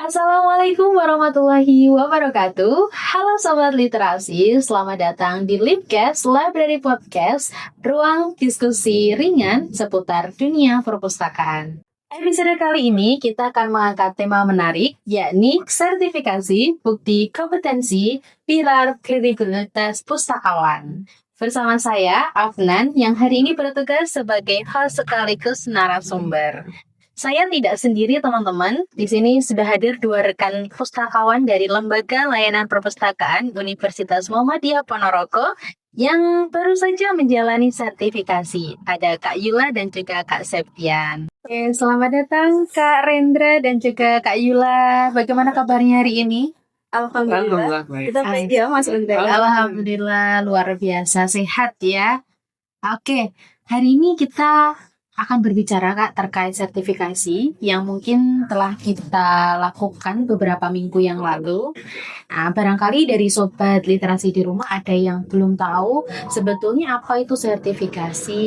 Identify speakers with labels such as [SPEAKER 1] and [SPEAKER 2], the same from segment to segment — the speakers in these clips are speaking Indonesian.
[SPEAKER 1] Assalamualaikum warahmatullahi wabarakatuh. Halo Sobat Literasi, selamat datang di Lipcast Library Podcast, ruang diskusi ringan seputar dunia perpustakaan. Episode kali ini kita akan mengangkat tema menarik, yakni sertifikasi bukti kompetensi pilar kredibilitas pustakawan. Bersama saya, Afnan, yang hari ini bertugas sebagai host sekaligus narasumber. Saya tidak sendiri, teman-teman. Di sini sudah hadir dua rekan pustakawan dari Lembaga Layanan Perpustakaan Universitas Muhammadiyah Ponorogo yang baru saja menjalani sertifikasi. Ada Kak Yula dan juga Kak Septian. Oke, selamat datang Kak Rendra dan juga Kak Yula. Bagaimana kabarnya hari ini?
[SPEAKER 2] Alhamdulillah. Kita baik ya, Mas Rendra.
[SPEAKER 1] Alhamdulillah, luar biasa sehat ya. Oke, hari ini kita akan berbicara Kak terkait sertifikasi yang mungkin telah kita lakukan beberapa minggu yang lalu. Nah, barangkali dari Sobat Literasi di rumah ada yang belum tahu sebetulnya apa itu sertifikasi,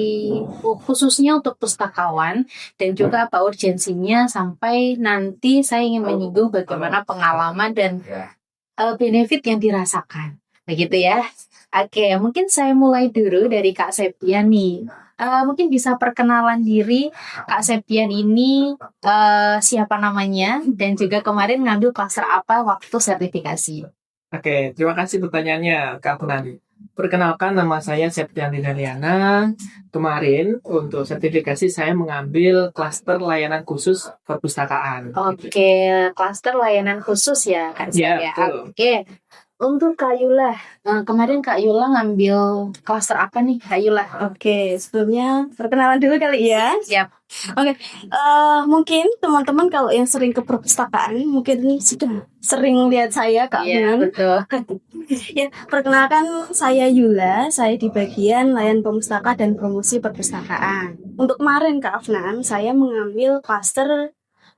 [SPEAKER 1] khususnya untuk pustakawan, dan juga apa urgensinya, sampai nanti saya ingin menyinggung bagaimana pengalaman dan benefit yang dirasakan. Begitu ya. Oke, mungkin saya mulai dulu dari Kak Septian nih. Mungkin bisa perkenalan diri, Kak Septian ini siapa namanya dan juga kemarin ngambil klaster apa waktu sertifikasi.
[SPEAKER 2] Oke, terima kasih pertanyaannya Kak Funani. Perkenalkan, nama saya Septian Dinaliana. Kemarin untuk sertifikasi saya mengambil klaster layanan khusus perpustakaan.
[SPEAKER 1] Oke, klaster layanan khusus ya Kak
[SPEAKER 2] Ya,
[SPEAKER 1] Septian. Oke. Untuk Kak Yula, kemarin Kak Yula ngambil klaster apa nih Kak Yula?
[SPEAKER 3] Oke, sebelumnya perkenalan dulu kali ya.
[SPEAKER 1] Siap.
[SPEAKER 3] Oke, mungkin teman-teman kalau yang sering ke perpustakaan mungkin sudah sering lihat saya Kak
[SPEAKER 1] Iya,
[SPEAKER 3] Bunan.
[SPEAKER 1] betul.
[SPEAKER 3] Ya, perkenalkan saya Yula, saya di bagian layanan pemustaka dan promosi perpustakaan. Untuk kemarin Kak Afnan, saya mengambil klaster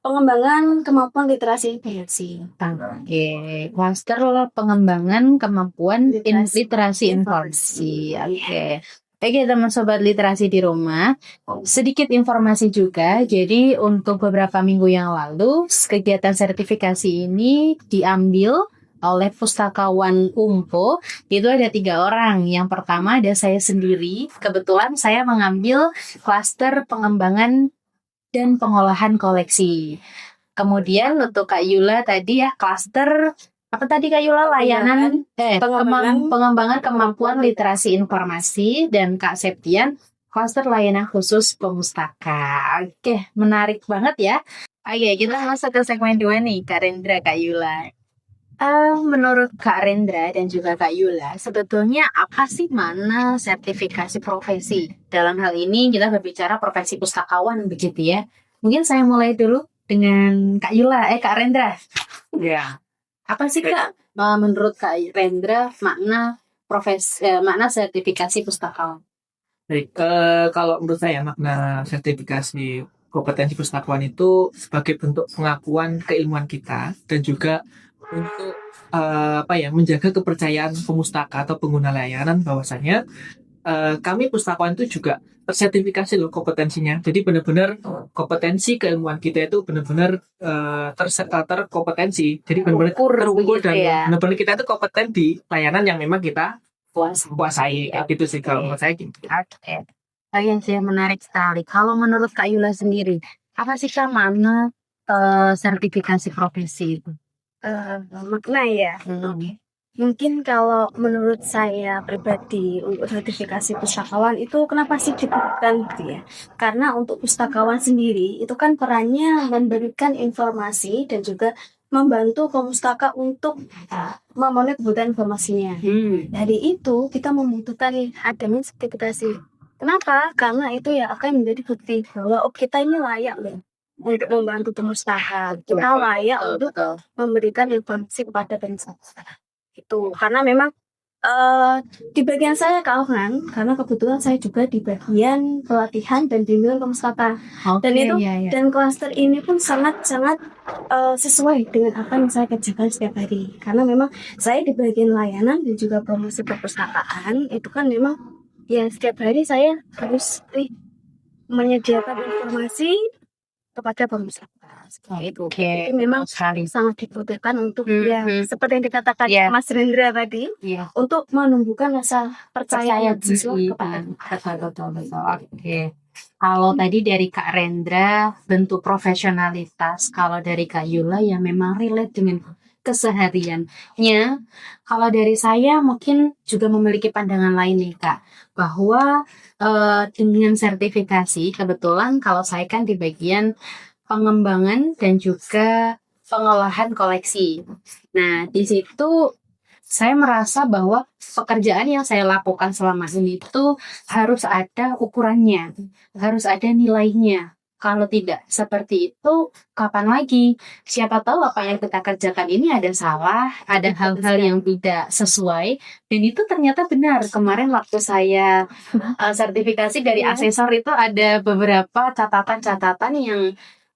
[SPEAKER 3] pengembangan kemampuan literasi informasi.
[SPEAKER 1] Oke, klaster pengembangan kemampuan literasi informasi. Oke. Oke, teman sobat literasi di rumah, sedikit informasi juga. Jadi untuk beberapa minggu yang lalu, kegiatan sertifikasi ini diambil oleh pustakawan UMPO. Itu ada 3 orang. Yang pertama ada saya sendiri. Kebetulan saya mengambil klaster pengembangan dan pengolahan koleksi. Kemudian untuk Kak Yula tadi ya, klaster apa tadi Kak Yula? Layanan pengembangan kemampuan literasi informasi, dan Kak Septian klaster layanan khusus pemustaka. Oke, menarik banget ya. Oke, kita masuk ke segmen 2 nih, Kak Rendra, Kak Yula. Menurut Kak Rendra dan juga Kak Yula, sebetulnya apa sih makna sertifikasi profesi? Dalam hal ini kita berbicara profesi pustakawan begitu ya. Mungkin saya mulai dulu dengan Kak Yula, Kak Rendra.
[SPEAKER 2] Ya.
[SPEAKER 1] Apa sih Kak, menurut Kak Rendra makna makna sertifikasi pustakawan?
[SPEAKER 2] Baik, kalau menurut saya makna sertifikasi kompetensi pustakawan itu sebagai bentuk pengakuan keilmuan kita dan juga untuk menjaga kepercayaan pemustaka atau pengguna layanan bahwasanya kami pustakawan itu juga tersertifikasi loh kompetensinya. Jadi benar-benar kompetensi keilmuan kita itu benar-benar terkompetensi. Jadi benar-benar terukur dan benar-benar kita itu kompeten di layanan yang memang kita kuasai. Gitu sih kalau menurut saya.
[SPEAKER 1] Oke. Yang saya menarik sekali. Kalau menurut Kak Yula sendiri, apa sih Kak makna sertifikasi profesi itu?
[SPEAKER 3] Makna ya. Mungkin kalau menurut saya pribadi untuk sertifikasi pustakawan itu kenapa sih dibutuhkan gitu ya? Karena untuk pustakawan sendiri itu kan perannya memberikan informasi dan juga membantu pemustaka untuk memenuhi kebutuhan informasinya. Dari itu kita membutuhkan adanya sertifikasi. Kenapa? Karena itu ya akan menjadi bukti bahwa kita ini layak loh untuk membantu pemustaka. Kita layak untuk memberikan informasi kepada pemustaka. Itu karena memang di bagian saya Kak Afnan, karena kebetulan saya juga di bagian pelatihan dan bimbingan pemustaka. Dan itu dan klaster ini pun sangat-sangat sesuai dengan apa yang saya kerjakan setiap hari. Karena memang saya di bagian layanan dan juga promosi perpustakaan itu kan memang ya setiap hari saya harus menyediakan informasi kepada pemusaka. Seperti itu.
[SPEAKER 1] Oke,
[SPEAKER 3] Jadi memang
[SPEAKER 1] sekali.
[SPEAKER 3] sangat dibutuhkan untuk
[SPEAKER 1] Mhm.
[SPEAKER 3] ya seperti yang dikatakan
[SPEAKER 1] Iya.
[SPEAKER 3] Mas Rendra tadi,
[SPEAKER 1] Iya.
[SPEAKER 3] untuk menumbuhkan rasa percaya siswa
[SPEAKER 1] diri.
[SPEAKER 3] kepada
[SPEAKER 1] Betul. Oke. Kalau tadi dari Kak Rendra bentuk profesionalitas, kalau dari Kak Yula ya memang relate dengan kesehariannya. Kalau dari saya mungkin juga memiliki pandangan lain nih Kak, bahwa dengan sertifikasi kebetulan kalau saya kan di bagian pengembangan dan juga pengolahan koleksi. Nah, di situ saya merasa bahwa pekerjaan yang saya lakukan selama ini itu harus ada ukurannya, harus ada nilainya. Kalau tidak seperti itu, kapan lagi? Siapa tahu apa yang kita kerjakan ini ada salah, ada hal-hal yang tidak sesuai, dan itu ternyata benar. Kemarin waktu saya sertifikasi dari asesor itu ada beberapa catatan-catatan yang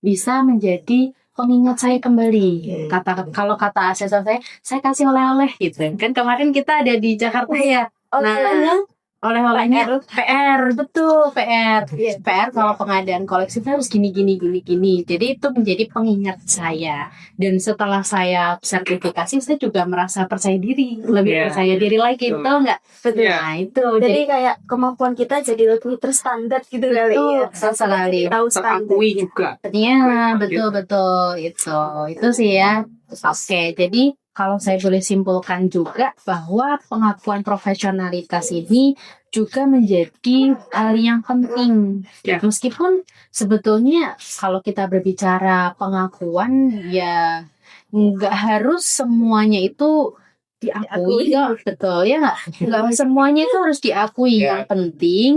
[SPEAKER 1] bisa menjadi pengingat saya kembali. Kalau kata asesor saya kasih oleh-oleh gitu. Kan kemarin kita ada di Jakarta ya.
[SPEAKER 3] oleh-olehnya
[SPEAKER 1] Oleh-olehnya PR, betul PR.
[SPEAKER 3] Iya.
[SPEAKER 1] PR kalau pengadaan koleksi itu harus gini. Jadi itu menjadi pengingat saya. Dan setelah saya sertifikasi, saya juga merasa percaya diri, lebih
[SPEAKER 2] Iya.
[SPEAKER 1] percaya diri lagi, betul nggak?
[SPEAKER 3] betul.
[SPEAKER 2] Iya.
[SPEAKER 1] Nah itu
[SPEAKER 3] Jadi kayak kemampuan kita jadi lebih terstandar gitu kali ya.
[SPEAKER 1] betul sekali.
[SPEAKER 3] Tahu standar.
[SPEAKER 2] Terakui juga.
[SPEAKER 1] Iya, betul itu sih ya. Oke, jadi kalau saya boleh simpulkan juga bahwa pengakuan profesionalitas ini juga menjadi hal yang penting.
[SPEAKER 2] Ya.
[SPEAKER 1] Meskipun sebetulnya kalau kita berbicara pengakuan ya nggak harus semuanya itu diakui, betul ya nggak semuanya itu harus diakui.
[SPEAKER 2] Ya.
[SPEAKER 1] Yang penting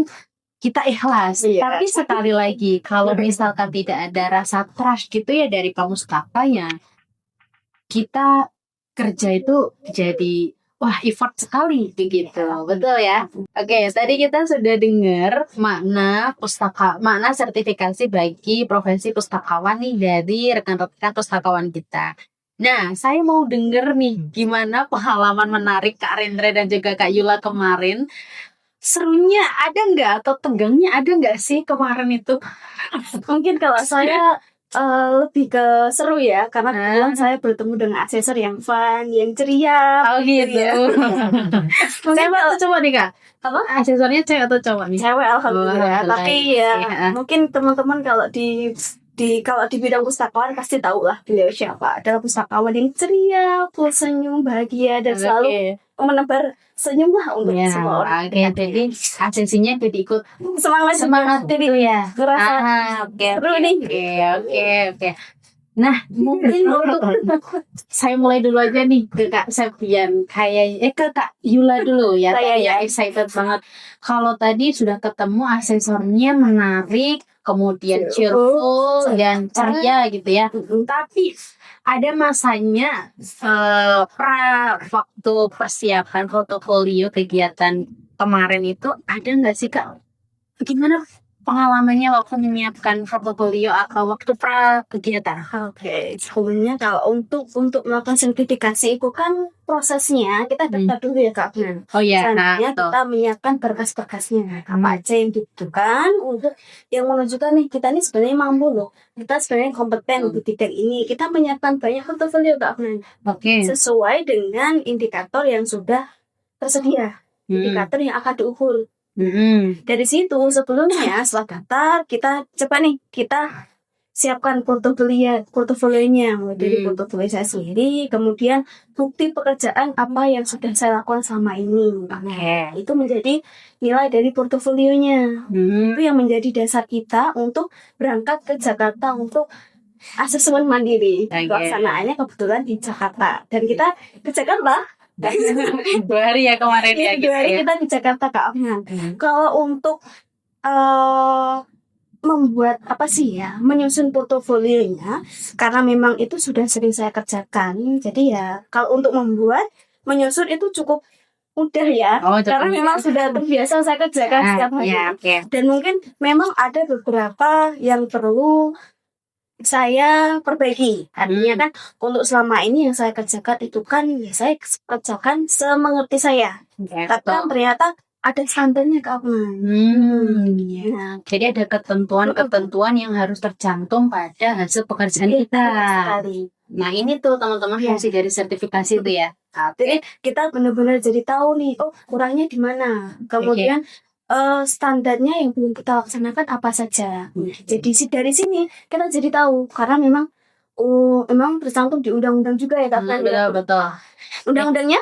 [SPEAKER 1] kita ikhlas.
[SPEAKER 3] Iya.
[SPEAKER 1] Tapi sekali lagi, kalau misalkan tidak ada rasa trust gitu ya dari pemustaka ya, kita kerja itu jadi wah effort sekali begitu, betul ya? Oke, tadi kita sudah dengar makna sertifikasi bagi profesi pustakawan nih dari rekan-rekan pustakawan kita. Nah, saya mau denger nih gimana pengalaman menarik Kak Rendra dan juga Kak Yula kemarin. Serunya ada nggak atau tegangnya ada nggak sih kemarin itu?
[SPEAKER 3] Mungkin kalau saya lebih ke seru ya, karena kebetulan saya bertemu dengan asesor yang fun, yang ceria.
[SPEAKER 1] Oh gitu.
[SPEAKER 3] Ya.
[SPEAKER 1] Cewek atau cowok nih Kak?
[SPEAKER 3] Apa?
[SPEAKER 1] Asesornya cewek atau cowok nih?
[SPEAKER 3] Cewek alhamdulillah.
[SPEAKER 1] Oh,
[SPEAKER 3] Tapi
[SPEAKER 1] iya.
[SPEAKER 3] ya mungkin teman-teman kalau di bidang pustakawan pasti tahu lah beliau siapa. Adalah pustakawan yang ceria, full senyum, bahagia, dan selalu menebar senyum lah untuk semua orang.
[SPEAKER 1] Oke, jadi asesinya jadi ikut
[SPEAKER 3] Semangat
[SPEAKER 1] itu ya.
[SPEAKER 3] Ngerasa
[SPEAKER 1] Oke.
[SPEAKER 3] seru nih.
[SPEAKER 1] Oke. Nah, mungkin untuk saya mulai dulu aja nih ke Kak Septian. Ke Kak Yula dulu ya.
[SPEAKER 3] Saya
[SPEAKER 1] ya excited banget. Kalau tadi sudah ketemu asesornya menarik, kemudian cheerful dan ceria gitu ya. Tapi ada masanya waktu persiapan portofolio kegiatan kemarin itu ada nggak sih Kak? Gimana pengalamannya waktu menyiapkan portofolio atau waktu pra kegiatan?
[SPEAKER 3] Oke, sebenarnya kalau untuk melakukan sertifikasi itu kan prosesnya kita daftar dulu ya Kak.
[SPEAKER 1] Oh ya,
[SPEAKER 3] Selanjutnya kita menyiapkan berkas-berkasnya apa aja yang dibutuhkan untuk yang menunjukkan nih kita ini sebenarnya mampu loh, kita sebenarnya kompeten di bidang ini. Kita menyiapkan banyak portofolio Kak,
[SPEAKER 1] Oke.
[SPEAKER 3] sesuai dengan indikator yang sudah tersedia, indikator yang akan diukur. Dari situ sebelumnya setelah daftar kita siapkan portofolionya mulai dari portofolio saya sendiri, kemudian bukti pekerjaan apa yang sudah saya lakukan selama ini. Nah, itu menjadi nilai dari portofolionya. Itu yang menjadi dasar kita untuk berangkat ke Jakarta untuk asesmen mandiri. Pelaksanaannya kebetulan di Jakarta dan kita ke Jakarta
[SPEAKER 1] 2 hari ya kemarin ya.
[SPEAKER 3] 2 hari kita di Jakarta Kak. Kalau untuk membuat menyusun portofolionya, karena memang itu sudah sering saya kerjakan, jadi ya kalau untuk menyusun itu cukup mudah ya, karena memang sudah terbiasa saya kerjakan setiap hari. Dan mungkin memang ada beberapa yang perlu saya perbaiki. Artinya kan untuk selama ini yang saya kerjakan itu kan ya saya kerjakan semengerti saya. Tapi kan ternyata ada standarnya Kak Akmal.
[SPEAKER 1] Iya.
[SPEAKER 3] Nah,
[SPEAKER 1] Jadi ada ketentuan-ketentuan yang harus tercantum pada hasil pekerjaan kita.
[SPEAKER 3] sekali.
[SPEAKER 1] Nah ini tuh teman-teman
[SPEAKER 3] Iya.
[SPEAKER 1] fungsi dari sertifikasi itu ya.
[SPEAKER 3] Jadi kita benar-benar jadi tahu nih, oh kurangnya di mana. Kemudian standarnya yang belum kita laksanakan apa saja. Jadi dari sini kita jadi tahu karena memang memang tercantum di undang-undang juga ya Kak. Akmal, ya.
[SPEAKER 1] Betul.
[SPEAKER 3] Undang-undangnya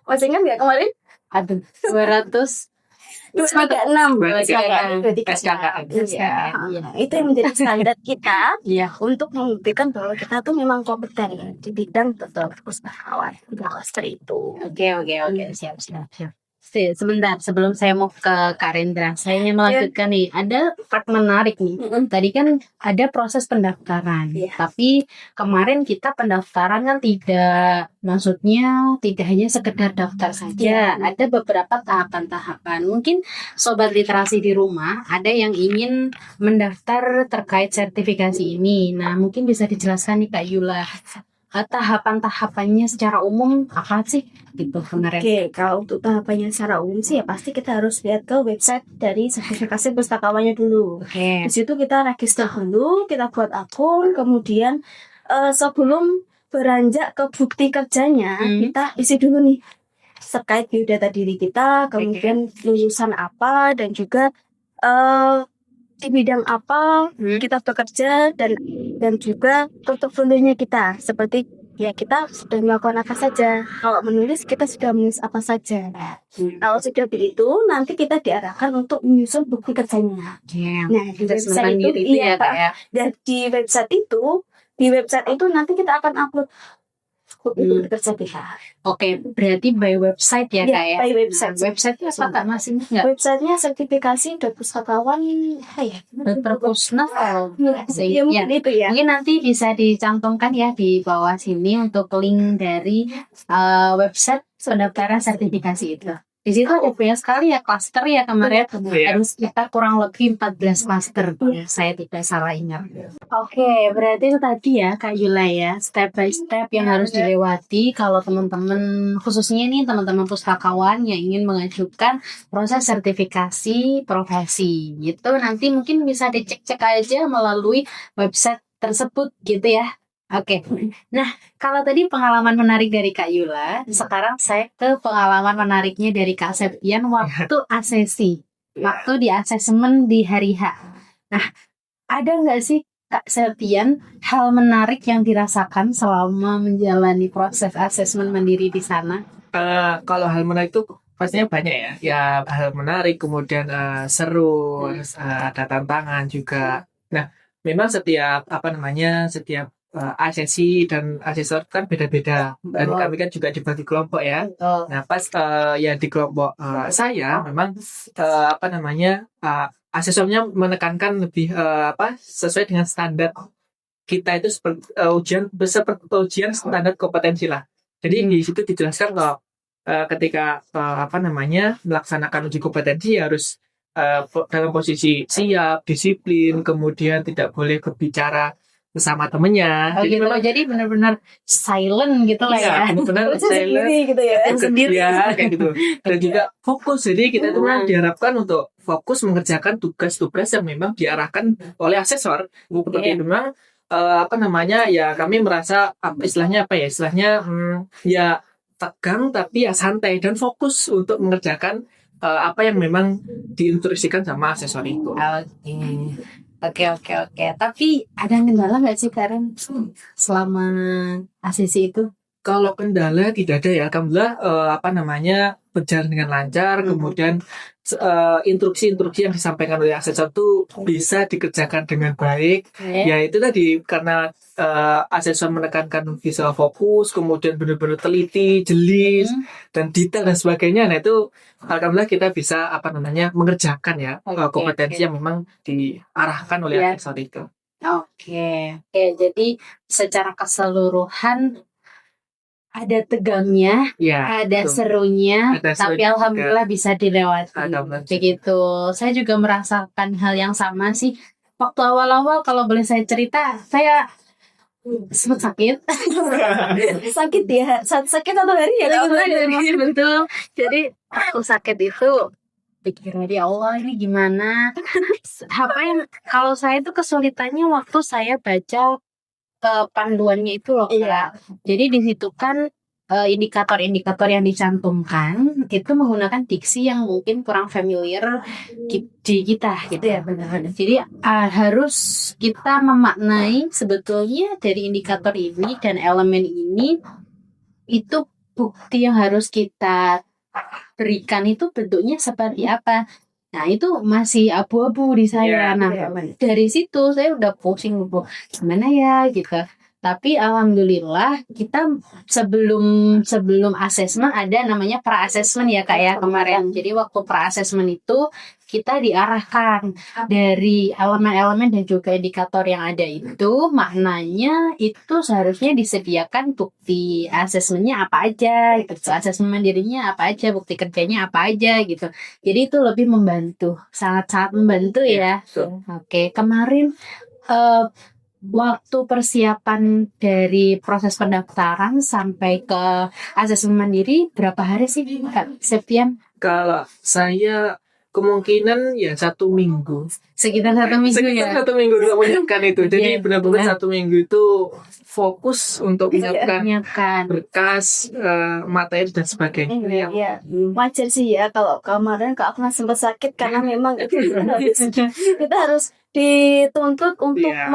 [SPEAKER 3] masih ingat nggak kemarin?
[SPEAKER 1] Aduh, 200
[SPEAKER 3] 236
[SPEAKER 2] SKKN.
[SPEAKER 3] Iya.
[SPEAKER 1] Iya.
[SPEAKER 3] Itu yang menjadi standar kita
[SPEAKER 1] Iya.
[SPEAKER 3] untuk membuktikan bahwa kita tuh memang kompeten di bidang perpustakaan seperti itu.
[SPEAKER 1] Oke, siap. Sebentar, sebelum saya mau ke Kak Rendra, saya ingin melanjutkan nih. Ada part menarik nih. Tadi kan ada proses pendaftaran,
[SPEAKER 3] Iya.
[SPEAKER 1] tapi kemarin kita pendaftaran kan maksudnya tidak hanya sekedar daftar saja. Ada beberapa tahapan-tahapan. Mungkin sobat literasi di rumah ada yang ingin mendaftar terkait sertifikasi ini. Nah, mungkin bisa dijelaskan nih Kak Yula. Tahapan-tahapannya secara umum apa sih gitu kemarin?
[SPEAKER 3] Oke, kalau untuk tahapannya secara umum sih ya pasti kita harus lihat ke website dari sertifikasi pustakawannya dulu.
[SPEAKER 1] Oke.
[SPEAKER 3] Di situ kita register dulu, kita buat akun, kemudian sebelum beranjak ke bukti kerjanya, kita isi dulu nih terkait biodata diri kita, kemudian lulusan apa dan juga di bidang apa kita bekerja dan juga portofolionya kita seperti ya kita sudah melakukan apa saja. Kalau menulis kita sudah menulis apa saja. Kalau sudah begitu nanti kita diarahkan untuk menyusun bukti kerjanya. Nah di website itu
[SPEAKER 1] ya, Kak, ya.
[SPEAKER 3] Dan di website itu nanti kita akan upload bukti kerja kita.
[SPEAKER 1] Oke, berarti by website ya Kak ya?
[SPEAKER 3] By website.
[SPEAKER 1] Website-nya apa Kak masih nggak?
[SPEAKER 3] Websitenya sertifikasi.pustakawan
[SPEAKER 1] Perpusnas
[SPEAKER 3] ya mungkin itu ya.
[SPEAKER 1] Mungkin nanti bisa dicantumkan ya di bawah sini untuk link dari website pendaftaran sertifikasi itu. Di situ ada banyak sekali ya klaster ya kemarin. Harus kita kurang lebih 14 klaster. Saya tidak salah ingat. Oke, berarti itu tadi ya Kak Yula ya, step by step yang harus dilewati kalau teman-teman, khususnya nih teman-teman pustakawan yang ingin mengajukan proses sertifikasi profesi. Gitu nanti mungkin bisa dicek-cek aja melalui website tersebut gitu ya. Oke, nah kalau tadi pengalaman menarik dari Kak Yula, sekarang saya ke pengalaman menariknya dari Kak Septian waktu asesi, waktu di asesmen di hari H. Nah, ada nggak sih Kak Septian hal menarik yang dirasakan selama menjalani proses asesmen mandiri di sana?
[SPEAKER 2] Kalau hal menarik itu pastinya banyak ya. Ya hal menarik, kemudian seru, ada tantangan juga. Nah, memang setiap setiap asesi dan asesor kan beda-beda dan kami kan juga dibagi kelompok ya. Nah pas ya di kelompok saya memang asesornya menekankan lebih sesuai dengan standar kita itu seperti ujian standar kompetensi lah. Jadi di situ dijelaskan kalau ketika melaksanakan uji kompetensi harus dalam posisi siap, disiplin, kemudian tidak boleh berbicara bersama temennya.
[SPEAKER 1] Jadi benar-benar silent gitu lah ya.
[SPEAKER 2] Benar-benar silent
[SPEAKER 3] gitu ya.
[SPEAKER 2] Sendiri ya kayak gitu. Dan juga fokus. Jadi kita itu diharapkan untuk fokus mengerjakan tugas-tugas yang memang diarahkan oleh asesor. Seperti memang ya kami merasa istilahnya tegang tapi ya santai dan fokus untuk mengerjakan apa yang memang diinstruksikan sama asesor itu.
[SPEAKER 1] Oke. Tapi ada kendala nggak sih Karen selama asesi itu?
[SPEAKER 2] Kalau kendala tidak ada ya, alhamdulillah berjalan dengan lancar. Kemudian instruksi-instruksi yang disampaikan oleh asesor itu bisa dikerjakan dengan baik. Ya itu tadi karena asesor menekankan visual fokus, kemudian benar-benar teliti, jelas dan detail dan sebagainya. Nah itu alhamdulillah kita bisa mengerjakan ya kompetensi yang memang diarahkan oleh asesor itu.
[SPEAKER 1] Oke, jadi secara keseluruhan ada tegangnya, ada serunya, tapi alhamdulillah bisa dilewati. Begitu. Saya juga merasakan hal yang sama sih. Waktu awal-awal kalau boleh saya cerita, saya sempat sakit.
[SPEAKER 3] Sakit ya? Sakit 1 hari ya?
[SPEAKER 1] Betul. Jadi aku sakit itu pikiran ya Allah ini gimana. Apa yang kalau saya tuh kesulitannya waktu saya baca panduannya itu loh Kak.
[SPEAKER 3] Iya.
[SPEAKER 1] Jadi di situ kan indikator-indikator yang dicantumkan itu menggunakan diksi yang mungkin kurang familiar di kita gitu.
[SPEAKER 3] Iya, benar-benar.
[SPEAKER 1] Jadi harus kita memaknai sebetulnya dari indikator ini dan elemen ini itu bukti yang harus kita berikan itu bentuknya seperti apa. Nah itu masih abu-abu di saya.
[SPEAKER 2] Iya,
[SPEAKER 1] Nah
[SPEAKER 3] Iya, benar.
[SPEAKER 1] dari situ saya udah pusing gimana ya gitu. Tapi alhamdulillah kita sebelum asesmen ada namanya pra-asesmen ya Kak ya kemarin. Jadi waktu pra-asesmen itu kita diarahkan dari elemen-elemen dan juga indikator yang ada itu maknanya itu seharusnya disediakan bukti asesmennya apa aja gitu. Asesmen mandirinya apa aja, bukti kerjanya apa aja gitu. Jadi itu lebih membantu, sangat-sangat membantu ya. Oke, kemarin waktu persiapan dari proses pendaftaran sampai ke asesmen mandiri berapa hari sih Kak Septian?
[SPEAKER 2] Kalau saya kemungkinan ya 1 minggu.
[SPEAKER 1] Sekitar 1 minggu
[SPEAKER 2] Sekitar
[SPEAKER 1] ya?
[SPEAKER 2] 1 minggu untuk menyiapkan itu. Jadi
[SPEAKER 1] Iya,
[SPEAKER 2] benar-benar
[SPEAKER 1] benar.
[SPEAKER 2] 1 minggu itu fokus untuk menyiapkan
[SPEAKER 1] Menyiapkan.
[SPEAKER 2] berkas, materi dan sebagainya.
[SPEAKER 3] Iya, wajar sih ya kalau kemarin Kak Afnan sempat sakit karena memang kita harus dituntut untuk
[SPEAKER 2] Iya.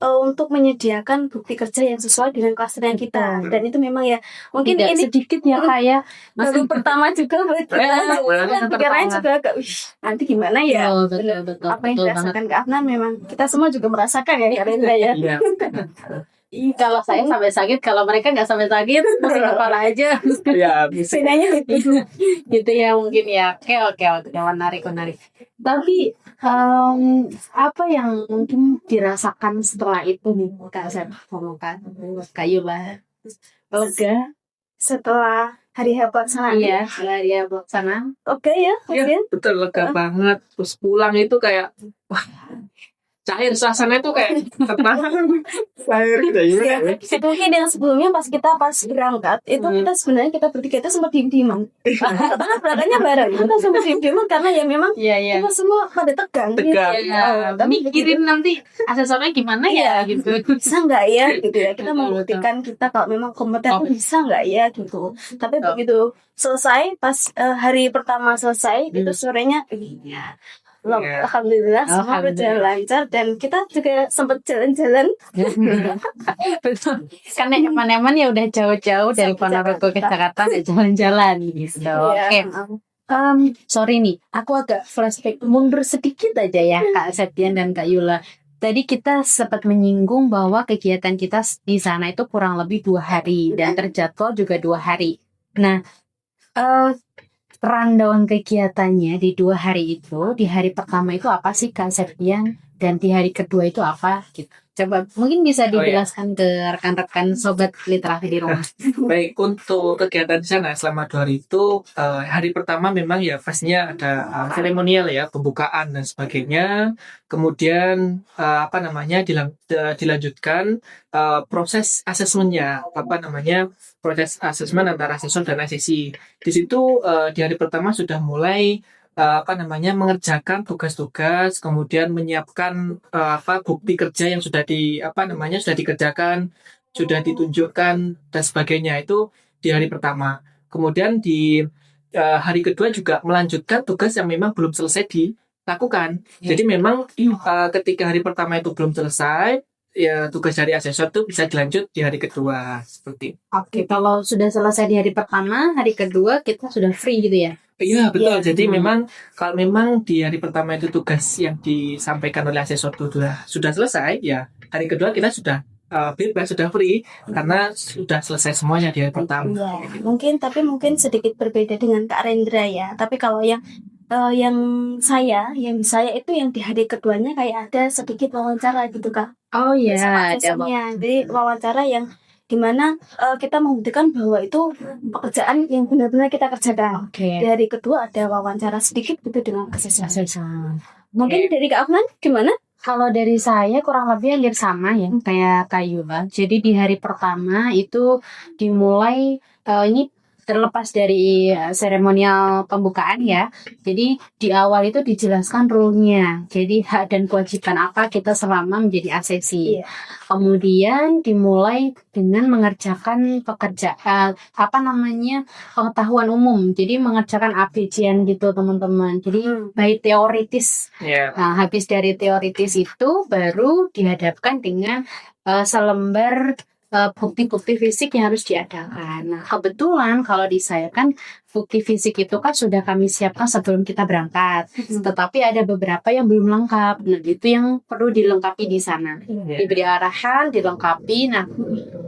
[SPEAKER 3] untuk menyediakan bukti kerja yang sesuai dengan klaster yang kita. Dan itu memang ya mungkin
[SPEAKER 1] Tidak
[SPEAKER 3] ini
[SPEAKER 1] sedikit ya Kak ya.
[SPEAKER 3] baru pertama juga buat kita.
[SPEAKER 2] Baru
[SPEAKER 3] Pikirannya
[SPEAKER 2] pertama.
[SPEAKER 3] juga agak nanti gimana ya.
[SPEAKER 1] Betul,
[SPEAKER 3] Apa yang
[SPEAKER 1] betul banget.
[SPEAKER 3] dirasakan Kak Afnan memang kita semua juga merasakan ya Kak Rendra ya.
[SPEAKER 2] Iya.
[SPEAKER 1] Kalau saya sampai sakit, kalau mereka nggak sampai sakit, masih kepala aja.
[SPEAKER 2] Ya, bisa.
[SPEAKER 3] Bedanya itu.
[SPEAKER 1] Gitu ya mungkin ya. Oke, menarik. Tapi apa yang mungkin dirasakan setelah itu nih Kak Sep, Kak Yula? Lega?
[SPEAKER 3] Setelah hari hebat sana.
[SPEAKER 1] Iya, setelah dia sana.
[SPEAKER 3] Oke ya,
[SPEAKER 2] Iya,
[SPEAKER 3] mungkin.
[SPEAKER 2] betul lega banget. Terus pulang itu kayak wah, cair suasana itu kayak tenang. Cair gitu ya.
[SPEAKER 3] Mungkin yang sebelumnya pas berangkat itu kita sebenarnya kita bertiga itu sempat diem-dieman. Karena berangkatnya bareng, kita sempat diem-dieman karena ya memang
[SPEAKER 1] Iya.
[SPEAKER 3] kita semua pada tegang.
[SPEAKER 2] Tegang.
[SPEAKER 1] Iya,
[SPEAKER 3] Tapi
[SPEAKER 1] mikirin nanti asesornya gimana ya gitu.
[SPEAKER 3] bisa nggak ya gitu ya kita
[SPEAKER 1] Betul,
[SPEAKER 3] membuktikan kita kalau memang kompeten
[SPEAKER 2] Oh.
[SPEAKER 3] tuh bisa nggak ya gitu. Tapi begitu selesai pas hari pertama selesai itu sorenya iya.
[SPEAKER 2] Iya.
[SPEAKER 3] Alhamdulillah semua berjalan lancar dan kita juga sempat jalan-jalan.
[SPEAKER 1] Betul. Karena eman-eman ya udah jauh-jauh dari Ponorogo ke Jakarta ya jalan-jalan gitu. Oke. Sorry nih, aku agak flashback mundur sedikit aja ya Kak Septian dan Kak Yula. Tadi kita sempat menyinggung bahwa kegiatan kita di sana itu kurang lebih 2 hari dan terjadwal juga 2 hari. Nah, rundown kegiatannya di 2 hari itu, di hari pertama itu apa sih Kak Septian dan di hari kedua itu apa gitu. Coba mungkin bisa dijelaskan ke rekan-rekan sobat literasi di rumah.
[SPEAKER 2] Baik, untuk kegiatan di sana selama 2 hari itu, hari pertama memang ya pastinya ada seremonial ya, pembukaan dan sebagainya. Kemudian dilanjutkan proses asesmennya, proses asesmen antara asesor dan asesi. Di situ di hari pertama sudah mulai mengerjakan tugas-tugas, kemudian menyiapkan bukti kerja yang sudah dikerjakan, sudah ditunjukkan dan sebagainya. Itu di hari pertama. Kemudian di hari kedua juga melanjutkan tugas yang memang belum selesai dilakukan. Jadi memang ketika hari pertama itu belum selesai, ya tugas dari asesor itu bisa dilanjut di hari kedua seperti.
[SPEAKER 1] Oke, kalau sudah selesai di hari pertama, hari kedua kita sudah free gitu ya.
[SPEAKER 2] Iya betul. Jadi memang kalau memang di hari pertama itu tugas yang disampaikan oleh asesor itu sudah selesai, ya hari kedua kita sudah bebas, sudah free karena sudah selesai semuanya di hari pertama.
[SPEAKER 3] Ya, mungkin sedikit berbeda dengan Kak Rendra ya. Tapi kalau yang saya itu yang di hari keduanya kayak ada sedikit wawancara gitu Kak.
[SPEAKER 1] Oh iya,
[SPEAKER 3] Sama
[SPEAKER 1] ada
[SPEAKER 3] asesornya. Jadi wawancara yang dimana kita membuktikan bahwa itu pekerjaan yang benar-benar kita kerjakan.
[SPEAKER 1] Oke.
[SPEAKER 3] Di hari kedua ada wawancara sedikit gitu dengan asesor.
[SPEAKER 1] Asesor.
[SPEAKER 3] Mungkin dari Kak Afnan gimana?
[SPEAKER 1] Kalau dari saya kurang lebih hampir sama ya kayak Kak Yula. Jadi di hari pertama itu dimulai ini terlepas dari seremonial pembukaan ya. Jadi di awal itu dijelaskan rule-nya. Jadi hak dan kewajiban apa kita selama menjadi asesi.
[SPEAKER 3] Iya.
[SPEAKER 1] Kemudian dimulai dengan mengerjakan pekerjaan pengetahuan umum. Jadi mengerjakan ABCN gitu teman-teman. Jadi by teoritis.
[SPEAKER 2] Ya.
[SPEAKER 1] Nah, habis dari teoritis itu baru dihadapkan dengan selembar bukti-bukti fisik yang harus diadakan. Nah, kebetulan kalau di saya kan bukti fisik itu kan sudah kami siapkan sebelum kita berangkat. Tetapi ada beberapa yang belum lengkap. Nah, itu yang perlu dilengkapi di sana. Diberi arahan, dilengkapi. Nah,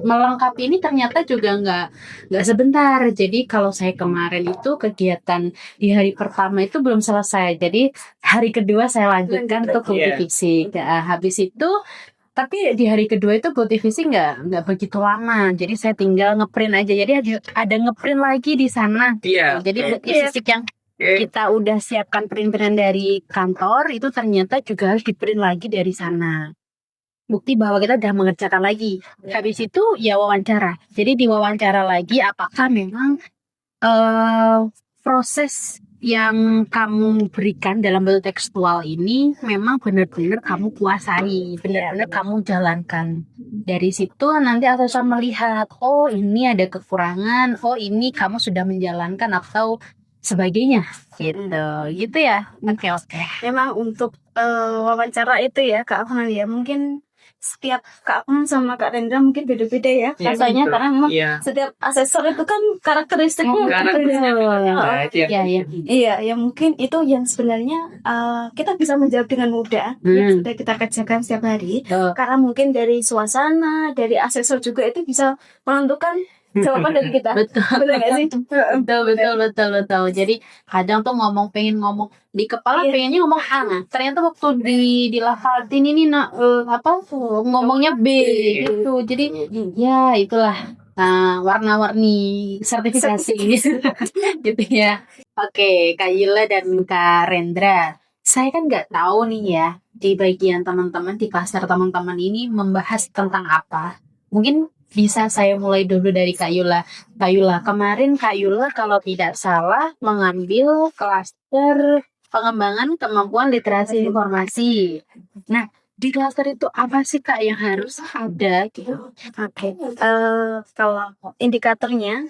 [SPEAKER 1] melengkapi ini ternyata juga nggak sebentar. Jadi kalau saya kemarin itu kegiatan di hari pertama itu belum selesai. Jadi hari kedua saya lanjutkan untuk bukti fisik. Nah, habis itu tapi di hari kedua itu bukti fisik nggak begitu lama, jadi saya tinggal ngeprint aja. Jadi ada ngeprint lagi di sana.
[SPEAKER 2] Iya.
[SPEAKER 1] Jadi bukti fisik yang kita udah siapkan print-printan dari kantor itu ternyata juga harus diprint lagi dari sana. Bukti bahwa kita udah mengerjakan lagi. Habis itu ya wawancara. Jadi di wawancara lagi apakah memang proses yang kamu berikan dalam bentuk tekstual ini memang benar-benar kamu kuasai, benar-benar kamu jalankan. Dari situ nanti asesor melihat, oh ini ada kekurangan, oh ini kamu sudah menjalankan atau sebagainya, gitu ya. Oke.
[SPEAKER 3] Memang untuk wawancara itu ya Kak Afnan ya, mungkin setiap Kak Afnan sama Kak Rendra mungkin beda-beda ya rasanya, karena memang setiap asesor itu kan karakteristiknya Iya, ya mungkin itu yang sebenarnya kita bisa menjawab dengan mudah yang sudah kita kerjakan setiap hari. Karena mungkin dari suasana, dari asesor juga itu bisa menentukan jawaban dari kita. Betul nggak sih?
[SPEAKER 1] Betul. Jadi kadang tuh pengen ngomong di kepala, pengennya ngomong A, ternyata waktu dilafalin ini ngomongnya B gitu. Jadi ya itulah warna-warni sertifikasi gitu ya. Oke, Kak Yula dan Kak Rendra, saya kan nggak tahu nih ya di bagian teman-teman di klaster teman-teman ini membahas tentang apa. Mungkin bisa saya mulai dulu dari Kak Yula. Kak Yula, kemarin Kak Yula kalau tidak salah mengambil klaster pengembangan kemampuan literasi informasi. Nah, di klaster itu apa sih Kak yang harus ada gitu?
[SPEAKER 3] Oke. Kalau indikatornya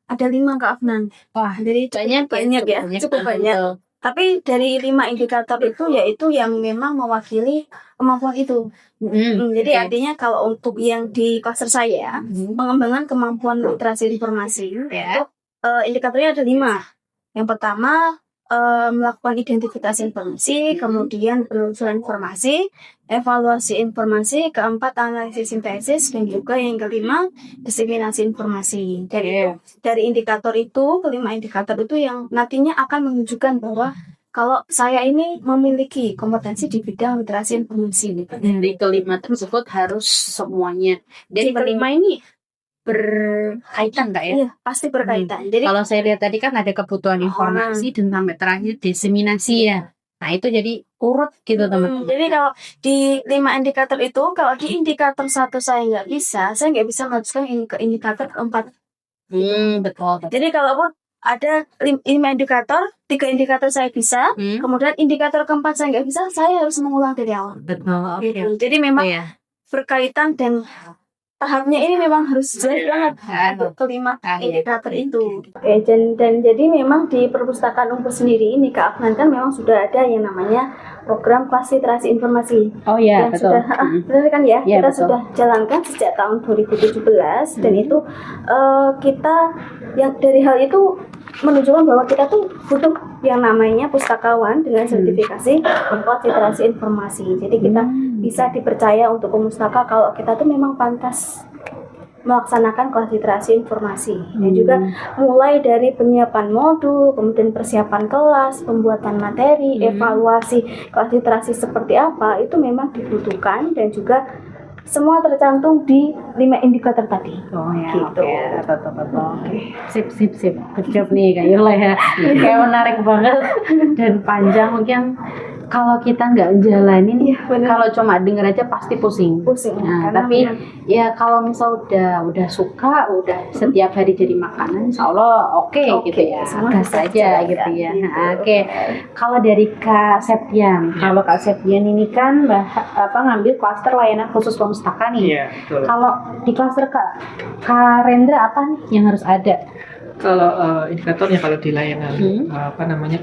[SPEAKER 3] ada 5 Kak Afnan.
[SPEAKER 1] Wah,
[SPEAKER 3] jadi banyak ya, cukup banyak. Tapi dari 5 indikator itu yaitu yang memang mewakili kemampuan itu. Jadi artinya kalau untuk yang di klaster saya, pengembangan kemampuan literasi informasi, itu indikatornya ada 5. Yang pertama melakukan identifikasi informasi, kemudian penelusuran informasi, evaluasi informasi, keempat analisis sintesis, dan juga yang kelima diseminasi informasi. Dari indikator itu, kelima indikator itu yang nantinya akan menunjukkan bahwa kalau saya ini memiliki kompetensi di bidang literasi informasi.
[SPEAKER 1] Dari kelima tersebut harus semuanya. Dari kelima ini berkaitan nggak ya?
[SPEAKER 3] Iya, pasti berkaitan. Jadi
[SPEAKER 1] kalau saya lihat tadi kan ada kebutuhan informasi dan sampai terakhir diseminasi ya. Nah itu jadi urut gitu teman-teman.
[SPEAKER 3] Jadi kalau di 5 indikator itu, kalau di indikator 1 saya nggak bisa melanjutkan ke indikator 4.
[SPEAKER 1] Betul.
[SPEAKER 3] Jadi kalaupun ada 5 indikator, 3 indikator saya bisa, kemudian indikator keempat saya nggak bisa, saya harus mengulang dari awal.
[SPEAKER 1] Betul.
[SPEAKER 3] Gitu. Jadi memang berkaitan dan tahapnya ini memang harus jelas banget untuk kelima indikator itu. Dan jadi memang di perpustakaan Umpus sendiri ini Kak Afnan kan memang sudah ada yang namanya program kelas literasi informasi.
[SPEAKER 1] Oh iya,
[SPEAKER 3] betul. Benar kan ya? Kita sudah jalankan sejak tahun 2017 dan itu kita yang dari hal itu menunjukkan bahwa kita tuh butuh yang namanya pustakawan dengan sertifikasi kelas literasi informasi. Jadi kita bisa dipercaya untuk pemustaka kalau kita tuh memang pantas melaksanakan kelas literasi informasi. Dan juga mulai dari penyiapan modul, kemudian persiapan kelas, pembuatan materi, evaluasi kelas literasi seperti apa, itu memang dibutuhkan dan juga semua tercantum di 5 indikator tadi.
[SPEAKER 1] Oh ya,
[SPEAKER 3] gitu.
[SPEAKER 1] Betul. Sip. Good job nih Kak Yula ya. Kayak menarik banget dan panjang mungkin. kalau kita nggak jalanin,
[SPEAKER 3] Iya, benar.
[SPEAKER 1] kalau cuma denger aja pasti pusing.
[SPEAKER 3] Pusing.
[SPEAKER 1] Nah,
[SPEAKER 3] Karena
[SPEAKER 1] tapi
[SPEAKER 3] memang-
[SPEAKER 1] ya kalau misal udah suka, udah setiap hari jadi makanan, insya Allah oke gitu ya,
[SPEAKER 3] semua
[SPEAKER 1] gas
[SPEAKER 3] bisa
[SPEAKER 1] aja
[SPEAKER 3] dijalankan,
[SPEAKER 1] gitu ya.
[SPEAKER 3] gitu.
[SPEAKER 1] Nah, oke. Kalau dari Kak Septian, kalau Kak Septian ini kan ngambil klaster layanan khusus pemustakaan nih.
[SPEAKER 2] Iya, betul.
[SPEAKER 1] Kalau di klaster Kak Rendra apa nih yang harus ada?
[SPEAKER 2] Kalau indikatornya kalau di layanan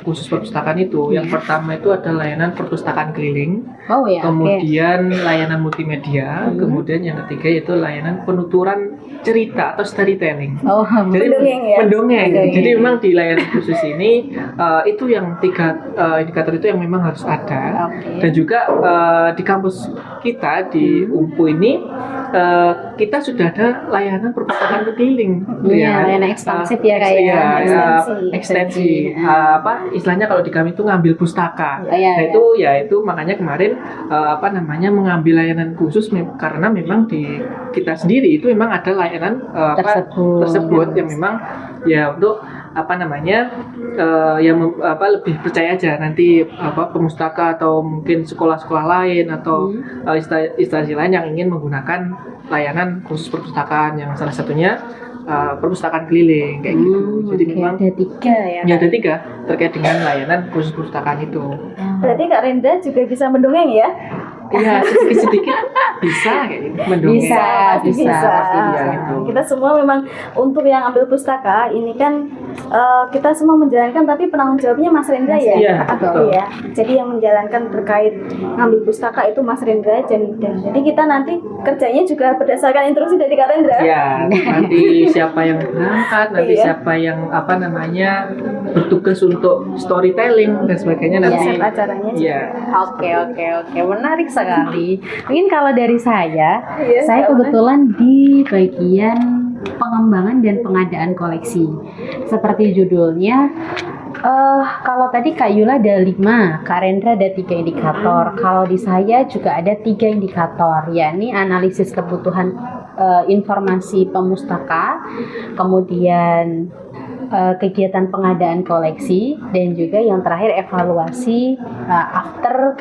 [SPEAKER 2] khusus perpustakaan itu, yang pertama itu ada layanan perpustakaan keliling,
[SPEAKER 1] Oh ya, oke.
[SPEAKER 2] kemudian layanan multimedia, kemudian yang ketiga yaitu layanan penuturan cerita atau storytelling.
[SPEAKER 1] Oh,
[SPEAKER 2] Jadi
[SPEAKER 3] Mendongeng ya?
[SPEAKER 2] mendongeng.
[SPEAKER 1] Mendongeng.
[SPEAKER 2] Jadi memang di layanan khusus ini itu yang tiga indikator itu yang memang harus ada.
[SPEAKER 1] Oke.
[SPEAKER 2] Dan juga di kampus kita di UMPU ini kita sudah ada layanan perpustakaan keliling.
[SPEAKER 1] Iya, layanan ekspansif ya, kayak
[SPEAKER 2] Iya,
[SPEAKER 1] ekstensi.
[SPEAKER 2] ekstensi. Istilahnya kalau di kami itu ngambil pustaka.
[SPEAKER 1] Iya,
[SPEAKER 2] Nah, itu makanya kemarin mengambil layanan khusus karena memang di kita sendiri itu memang ada layanan tersebut yang memang ya untuk lebih percaya aja nanti pemustaka atau mungkin sekolah-sekolah lain atau instansi lain yang ingin menggunakan layanan khusus perpustakaan yang salah satunya perpustakaan keliling kayak gitu. Jadi
[SPEAKER 1] Oke,
[SPEAKER 2] memang
[SPEAKER 1] ada 3 ya.
[SPEAKER 2] ya ada 3 terkait dengan layanan khusus perpustakaan itu.
[SPEAKER 3] Berarti Kak Rendra juga bisa mendongeng ya?
[SPEAKER 2] Iya, sedikit-sedikit bisa kayak gitu. Mendongeng.
[SPEAKER 3] Pasti bisa.
[SPEAKER 2] pasti bisa gitu.
[SPEAKER 3] Kita semua memang untuk yang ambil pustaka ini kan kita semua menjalankan, tapi penanggung jawabnya Mas Rendra ya.
[SPEAKER 2] Iya, betul.
[SPEAKER 3] Iya. Jadi yang menjalankan terkait ngambil pustaka itu Mas Rendra dan jadi kita nanti kerjanya juga berdasarkan instruksi dari Kak Rendra.
[SPEAKER 2] Ya, nanti siapa yang berangkat, nanti
[SPEAKER 3] Iya.
[SPEAKER 2] siapa yang bertugas untuk storytelling dan sebagainya nanti.
[SPEAKER 3] Siap acaranya.
[SPEAKER 2] Iya.
[SPEAKER 1] Oke, menarik sekali. Mungkin kalau dari saya
[SPEAKER 3] Iya,
[SPEAKER 1] saya
[SPEAKER 3] Kak
[SPEAKER 1] kebetulan di bagian pengembangan dan pengadaan koleksi. Seperti judulnya, kalau tadi Kak Yula ada 5, Kak Rendra ada 3 indikator. Kalau di saya juga ada 3 indikator, yakni analisis kebutuhan informasi pemustaka, kemudian kegiatan pengadaan koleksi, dan juga yang terakhir evaluasi after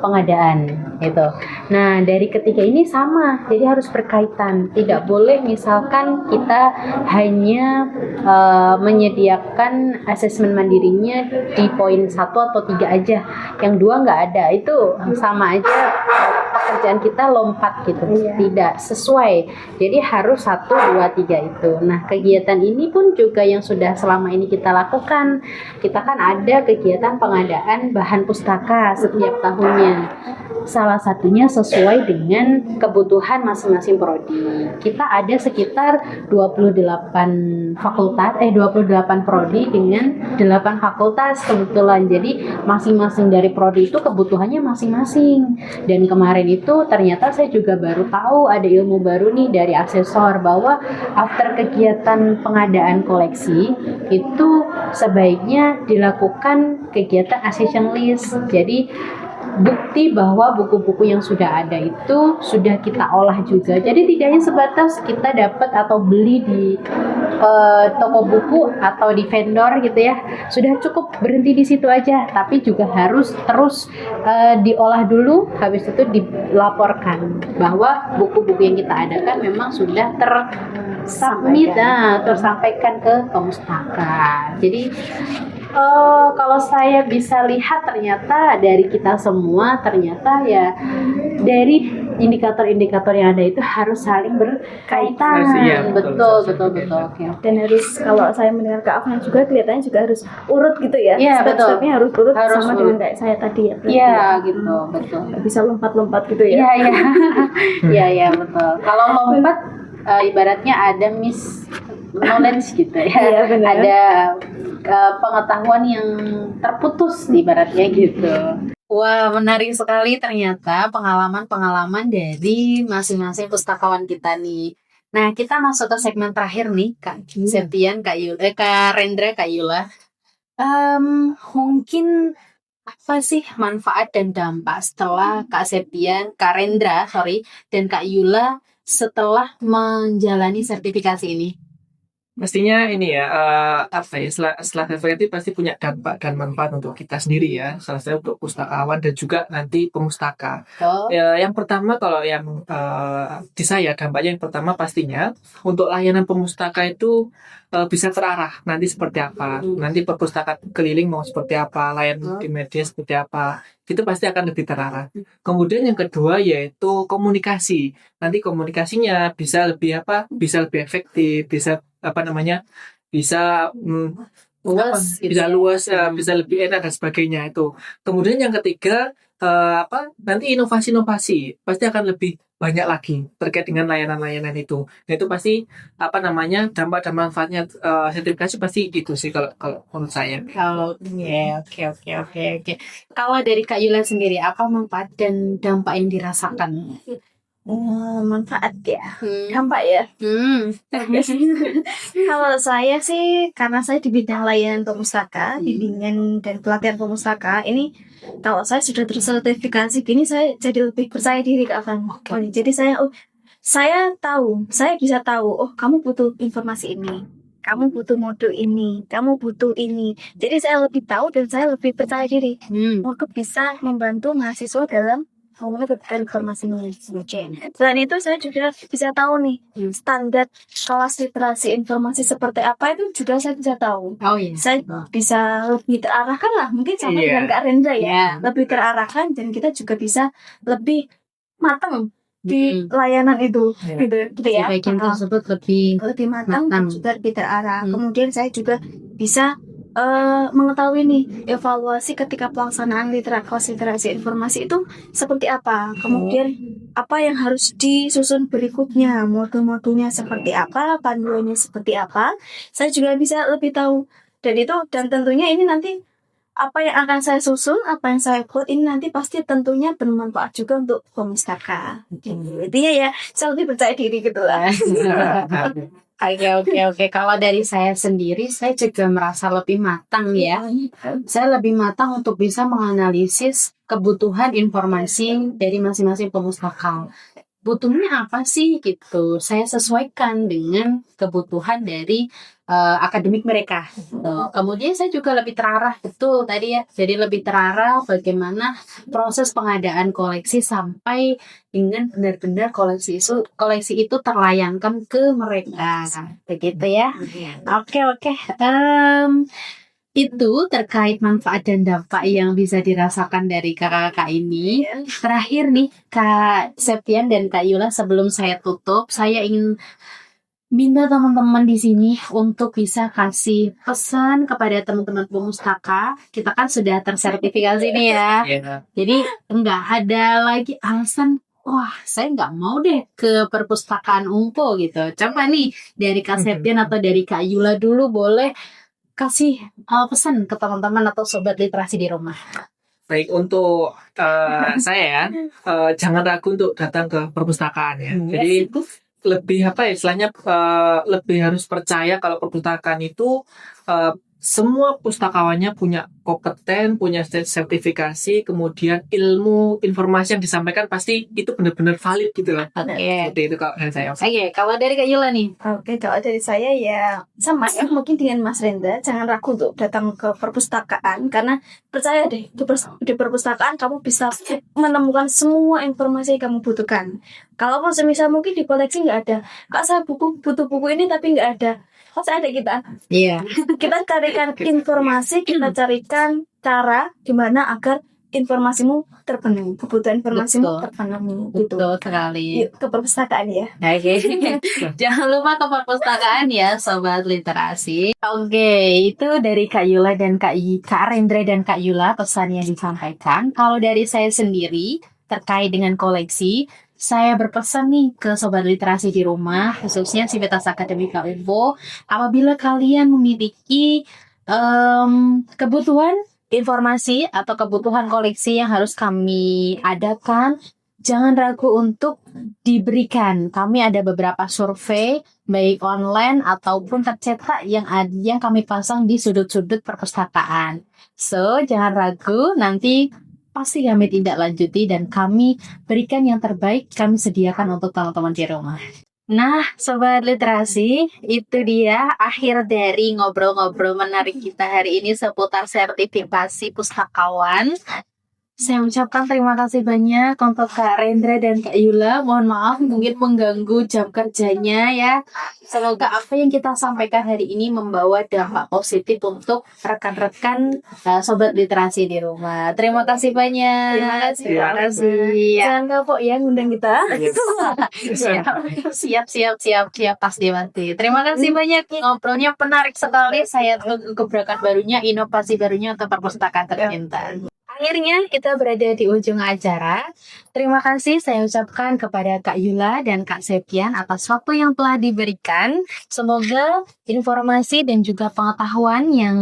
[SPEAKER 1] pengadaan gitu. Nah, dari ketiga ini sama, jadi harus berkaitan. Tidak boleh misalkan kita hanya menyediakan asesmen mandirinya di poin 1 atau 3 aja, yang 2 nggak ada, itu sama aja pekerjaan kita lompat gitu, tidak sesuai. Jadi harus 1, 2, 3 itu. Nah, kegiatan ini pun juga yang sudah selama ini kita lakukan. Kita kan ada kegiatan pengadaan bahan pustaka setiap tahunnya. Salah satunya sesuai dengan kebutuhan masing-masing prodi. Kita ada sekitar 28 prodi dengan 8 fakultas kebetulan. Jadi masing-masing dari prodi itu kebutuhannya masing-masing. Dan kemarin itu ternyata saya juga baru tahu ada ilmu baru nih dari asesor, bahwa after kegiatan pengadaan koleksi itu sebaiknya dilakukan kegiatan accession list. Jadi bukti bahwa buku-buku yang sudah ada itu sudah kita olah juga. Jadi tidak hanya sebatas kita dapat atau beli di toko buku atau di vendor gitu ya, sudah cukup berhenti di situ aja, tapi juga harus terus diolah dulu, habis itu dilaporkan bahwa buku-buku yang kita adakan memang sudah tersampaikan ke pemustaka. Jadi kalau saya bisa lihat ternyata dari kita semua ternyata ya dari indikator-indikator yang ada itu harus saling berkaitan.
[SPEAKER 2] Iya,
[SPEAKER 1] betul. Oke.
[SPEAKER 3] Dan harus, kalau saya mendengar Kak Afnan juga kelihatannya juga harus urut gitu ya.
[SPEAKER 1] Iya,
[SPEAKER 3] Step-stepnya harus urut
[SPEAKER 1] Harus
[SPEAKER 3] sama
[SPEAKER 1] urut.
[SPEAKER 3] dengan kayak saya tadi ya. berarti
[SPEAKER 1] Iya
[SPEAKER 3] ya.
[SPEAKER 1] gitu, betul.
[SPEAKER 3] Nggak bisa lompat-lompat gitu ya.
[SPEAKER 1] Iya, betul. Kalau lompat ibaratnya ada knowledge gitu ya.
[SPEAKER 3] Iya, benar.
[SPEAKER 1] Ada pengetahuan yang terputus ibaratnya gitu. Wah, menarik sekali ternyata pengalaman-pengalaman dari masing-masing pustakawan kita nih. Nah, kita masuk ke segmen terakhir nih, Kak Septian, Kak Rendra, Kak Yula. Mungkin apa sih manfaat dan dampak setelah Kak Rendra, dan Kak Yula setelah menjalani sertifikasi ini?
[SPEAKER 2] Pastinya ini ya, apa ya, setelah sertifikat pasti punya dampak dan manfaat untuk kita sendiri ya, salah satu untuk pustakawan dan juga nanti pemustaka.
[SPEAKER 1] Oh.
[SPEAKER 2] Ya, yang pertama kalau yang di saya dampaknya yang pertama pastinya untuk layanan pemustaka itu bisa terarah nanti seperti apa, nanti perpustakaan keliling mau seperti apa, layanan di media seperti apa, itu pasti akan lebih terarah. Kemudian yang kedua yaitu komunikasi. Nanti komunikasinya bisa lebih apa? Bisa lebih efektif, bisa apa namanya? Bisa
[SPEAKER 1] Luas gitu
[SPEAKER 2] bisa
[SPEAKER 1] ya.
[SPEAKER 2] luas, bisa lebih enak dan sebagainya itu. Kemudian yang ketiga apa? Nanti inovasi-inovasi pasti akan lebih banyak lagi terkait dengan layanan-layanan itu. Nah, itu pasti apa namanya? Dampak dan manfaatnya sertifikasi pasti itu sih kalau kalau menurut saya.
[SPEAKER 1] Kalau oke. Kalau dari Kak Yula sendiri, apa manfaat dan dampak yang dirasakan?
[SPEAKER 3] Manfaat ya,
[SPEAKER 1] Hmm.
[SPEAKER 3] dampak ya.
[SPEAKER 1] Hmm.
[SPEAKER 3] Kalau saya sih, karena saya di bidang layanan pemustaka, bimbingan dan pelatihan pemustaka, ini kalau saya sudah tersertifikasi gini, saya jadi lebih percaya diri Kak Van. Jadi saya tahu, saya bisa tahu, oh kamu butuh informasi ini, kamu butuh modul ini, kamu butuh ini. Jadi saya lebih tahu dan saya lebih percaya diri untuk bisa membantu mahasiswa dalam mendapatkan informasinya. Selain itu saya juga bisa tahu nih standar kelas literasi informasi seperti apa, itu juga saya bisa tahu.
[SPEAKER 1] Oh iya.
[SPEAKER 3] Saya bisa lebih terarahkan lah, mungkin sama
[SPEAKER 2] Iya.
[SPEAKER 3] dengan Kak Rendra ya,
[SPEAKER 1] Iya.
[SPEAKER 3] lebih terarahkan dan kita juga bisa lebih matang di layanan itu, gitu ya.
[SPEAKER 1] Si bagian tersebut
[SPEAKER 3] Lebih matang
[SPEAKER 1] matang.
[SPEAKER 3] dan juga lebih terarah. Kemudian saya juga bisa mengetahui nih evaluasi ketika pelaksanaan kelas literasi informasi itu seperti apa. Kemudian apa yang harus disusun berikutnya, modul-modulnya seperti apa, panduannya seperti apa. Saya juga bisa lebih tahu. Dan tentunya ini nanti apa yang akan saya susun, apa yang saya buat ini nanti pasti tentunya bermanfaat juga untuk pemustaka. Intinya ya, saya lebih percaya diri gitu lah.
[SPEAKER 1] Oke. Kalau dari saya sendiri, saya juga merasa lebih matang ya. Saya lebih matang untuk bisa menganalisis kebutuhan informasi dari masing-masing pemustaka. Butuhnya apa sih gitu. Saya sesuaikan dengan kebutuhan dari akademik mereka. Kemudian saya juga lebih terarah, betul tadi ya. Jadi lebih terarah bagaimana proses pengadaan koleksi sampai dengan benar-benar koleksi itu terlayangkan ke mereka. Begitu ya. Oke. Itu terkait manfaat dan dampak yang bisa dirasakan dari kakak-kakak ini. Terakhir nih, Kak Septian dan Kak Yula, sebelum saya tutup, saya ingin minta teman-teman di sini untuk bisa kasih pesan kepada teman-teman pemustaka. Kita kan sudah tersertifikasi nih ya.
[SPEAKER 2] Iya.
[SPEAKER 1] Jadi nggak ada lagi alasan, wah saya nggak mau deh ke perpustakaan Unpo gitu. Coba nih dari Kak Septian atau dari Kak Yula dulu boleh kasih pesan ke teman-teman atau sobat literasi di rumah.
[SPEAKER 2] Baik, untuk saya ya, jangan ragu untuk datang ke perpustakaan ya. Jadi lebih apa ya istilahnya, lebih harus percaya kalau perpustakaan itu semua pustakawannya punya kompeten, punya sertifikasi, kemudian ilmu, informasi yang disampaikan pasti itu benar-benar valid gitu lah.
[SPEAKER 1] Oke.
[SPEAKER 2] Seperti itu kalau dari saya.
[SPEAKER 1] Oke, kalau dari Kak Yula nih.
[SPEAKER 3] Oke, kalau dari saya ya sama ya, mungkin dengan Mas Renda, jangan ragu untuk datang ke perpustakaan, karena percaya deh di perpustakaan kamu bisa menemukan semua informasi yang kamu butuhkan. Kalaupun semisal mungkin di koleksi nggak ada, Kak saya butuh buku ini tapi nggak ada, pasti ada kita.
[SPEAKER 1] Iya.
[SPEAKER 3] Kita carikan informasi, kita carikan cara gimana agar informasimu terpenuhi, kebutuhan informasimu
[SPEAKER 1] Betul.
[SPEAKER 3] terpenuhi. Gitu.
[SPEAKER 1] Betul sekali.
[SPEAKER 3] Yuk ke perpustakaan ya.
[SPEAKER 1] Oke. Jangan lupa ke perpustakaan ya, sobat literasi. Oke, itu dari Kak Yula dan Kak Rendra dan Kak Yula pesan yang disampaikan. Kalau dari saya sendiri terkait dengan koleksi, saya berpesan nih ke sobat literasi di rumah, khususnya Sivitas Akademika Unpo, apabila kalian memiliki kebutuhan informasi atau kebutuhan koleksi yang harus kami adakan, jangan ragu untuk diberikan. Kami ada beberapa survei baik online ataupun tercetak yang kami pasang di sudut-sudut perpustakaan. So, jangan ragu, nanti pasti kami tindak lanjuti dan kami berikan yang terbaik, kami sediakan untuk teman-teman di rumah. Nah, Sobat Literasi, itu dia akhir dari ngobrol-ngobrol menarik kita hari ini seputar sertifikasi pustakawan. Saya ucapkan terima kasih banyak untuk Kak Rendra dan Kak Yula. Mohon maaf mungkin mengganggu jam kerjanya ya. Semoga apa yang kita sampaikan hari ini membawa dampak positif untuk rekan-rekan Sobat Literasi di rumah. Terima kasih banyak.
[SPEAKER 3] Terima kasih.
[SPEAKER 2] Terima
[SPEAKER 1] kasih.
[SPEAKER 3] Jangan kapok ya ngundang kita.
[SPEAKER 1] Siap, pasti. Terima kasih banyak, ngobrolnya menarik sekali. Saya tunggu gebrakan barunya, inovasi barunya untuk perpustakaan tercinta. Akhirnya kita berada di ujung acara. Terima kasih saya ucapkan kepada Kak Yula dan Kak Septian atas waktu yang telah diberikan. Semoga informasi dan juga pengetahuan yang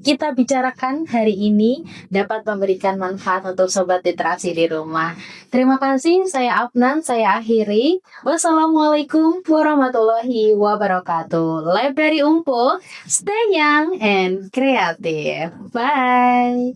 [SPEAKER 1] kita bicarakan hari ini dapat memberikan manfaat untuk Sobat Literasi di rumah. Terima kasih, saya Afnan, saya akhiri. Wassalamualaikum warahmatullahi wabarakatuh. Library Unpul, stay young and creative. Bye.